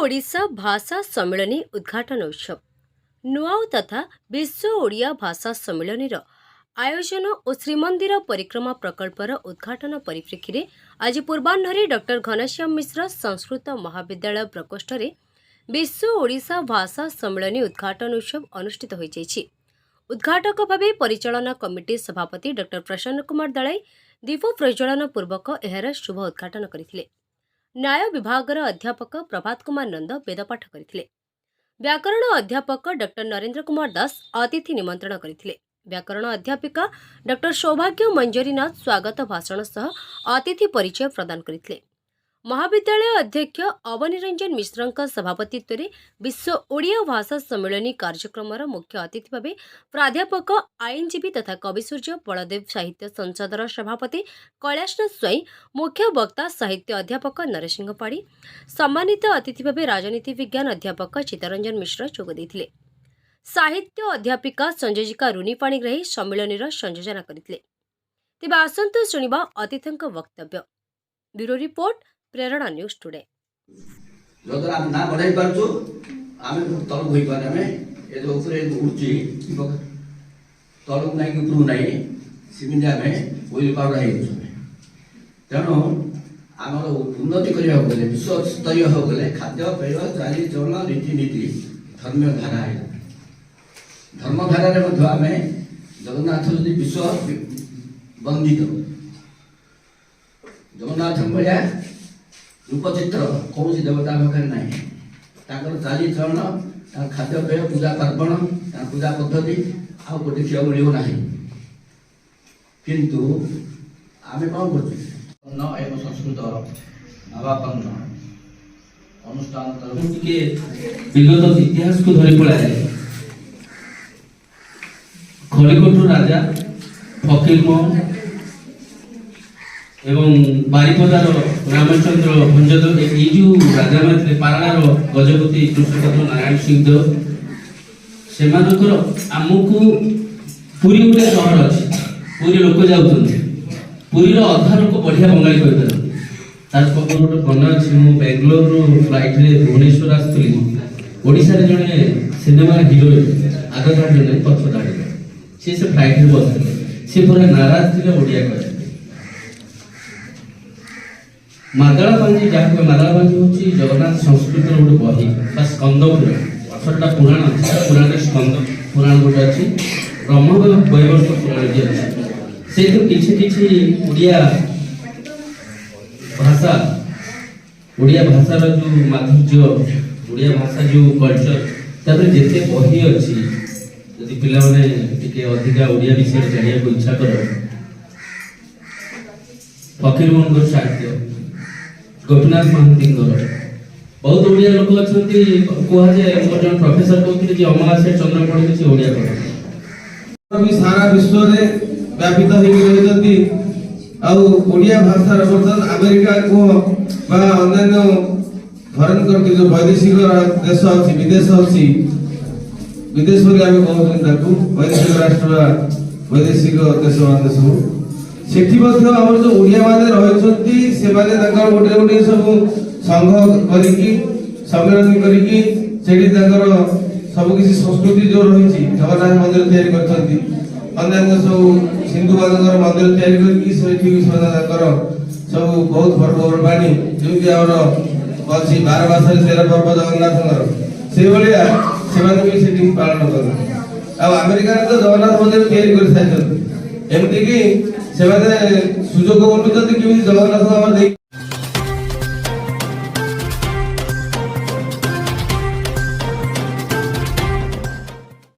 ओडिशा भाषा सम्मेलनी उद्घाटन उत्सव नुआउ तथा विश्व ओडिया भाषा सम्मेलनी आयोजन और श्रीमंदिर परिक्रमा प्रकल्पर उद्घाटन परिप्रेक्षी में आज पूर्वाह्न डॉक्टर घनश्याम मिश्र संस्कृत महाविद्यालय प्रकोष्ठ में विश्व ओडिशा भाषा सम्मेलनी उद्घाटन उत्सव अनुष्ठित हो जाइछि। उद्घाटक भाव परिचालना कमिटी सभापति डॉक्टर प्रसन्न कुमार दलाई दीप प्रज्वलन पूर्वक एहार शुभ उद्घाटन करथिले। न्याय विभाग अध्यापक प्रभात कुमार नंद वेदपाठ करथिले। व्याकरण अध्यापक डॉक्टर नरेंद्र कुमार दास अतिथि निमंत्रण करथिले। व्याकरण अध्यापिका डॉक्टर सौभाग्य मंजरीनाथ स्वागत भाषण सह अतिथि परिचय प्रदान करथिले। महाविद्यालय अध्यक्ष अवनिरंजन मिश्र सभापतित्व में विश्व ओडिया भाषा सम्मेलनी कार्यक्रम मुख्य अतिथि भाव प्राध्यापक आईनजीवी तथा कविसूर्य बलदेव साहित्य संसदर सभापति कैलाशनाथ स्वाई, मुख्य वक्ता साहित्य अध्यापक नरसिंह पाड़ी, सम्मानित अतिथि भाव राजनीति विज्ञान अध्यापक चित्तरंजन मिश्र जोगदेइथिले। साहित्य अध्यापिका संयोजिका रुनी पाणिग्राही सम्मेलनी संयोजना करथिले। तेबे आसंतु शुणिबा अतिथिक वक्तव्य। ब्यूरो रिपोर्ट प्रेरणा न्यूज टुडे। जदर हम ना बढ़ाई पारछु आमे तल होई पारे आमे ए जो ऊपर उठची तल नाही कि ऊपर नाही सिमिंडी आमे ओइल पार रही छु। तेनो आमर उन्नति करिया गले विश्व स्तरीय हो गले खाद्य पेय चाली चलन रीति नीति धर्म धारा है। धर्म धारा रे मध्य आमे जगन्नाथ जी विश्व वंदित जगन्नाथ भलिया रूपचित्र कौन देवता पाखे ना चाली चलन खाद्य पेय पूजा पार्वण पूजा पद्धति आउ देखा मिलना किंतु आम कौन कर संस्कृत नवापन्न अनुष्ठान विगत इतिहास को धरी पड़ाए खड़ीकोट राजा फकीरमोहन एवं बारिपदार रामचंद्र भंजदेव ये जो राजा थे पाराणार गजपति कृष्णपत्र नारायण सिंहदेव से आमको पुरी गोटे सहर अच्छी पुरी लोक जाऊँ पुरी अधा लोक बढ़िया बंगाली कही तार गोटे मन अच्छी मु बेंगलोर फ्लाइट रे भुवनेश्वर आसती ओडिशा जड़े सिनेमा हिरोइन आग धाड़ी नहीं पक्ष धाड़ी से फ्लाइट रे बसते सी पूरा नाराज थे ओडिया कह मादला पांजी जहाँ मादला पांजी हूँ जगन्नाथ संस्कृत गोटे बही बा स्कंद पुराण 18टा पुराण अच्छे पुराण स्कंद पुराण गोटे अच्छी ब्रह्म वैवर्त पुराण भी अच्छे से तो किसी ओडिया भाषार जो माधुर्य ओडिया भाषा जो कल्चर तापर जिते बही अच्छी यदि पिला माने टिके अधिका ओडिया विषय जानिया को इच्छा कर फकीरमोहन साहित्य गोपीनाथ महांती बहुत ओडिया लोक अच्छा कह जाए जन प्रोफेसर कहते अमावास्या चंद्र पड़े किसी ओडिया भी सारा विश्व में व्यापित होती ओडिया भाषा बर्तन अमेरिका को अन्य फरेन कंट्री जो वैदेशिक देश अच्छी विदेश अच्छी विदेश वैदेशिक राष्ट्र वैदेशिक देश मान सब सेठी जो ओडिया माने रहिसंती से माने तंकर गोटे गोटे सब संघ करिकी सम्मेलन करिकी सेठी तंकर सब किसी संस्कृति जो रहिछि जगन्नाथ मंदिर तैयारी करछंती अन्य सब हिंदू मानकर मंदिर तैयारी करिकी सेठी तंकर सब बहुत पर्वपर्वाणी जेमि आवर अछि 12 मास 13 पर्व जगन्नाथଙ୍କର से भलिया से माने भी सेठी पालन करन आ अमेरिका तो जगन्नाथ मंदिर तैयारी कर साइछन एमति की से सुजोग बोलुଛନ୍ତି कि जगन्नाथ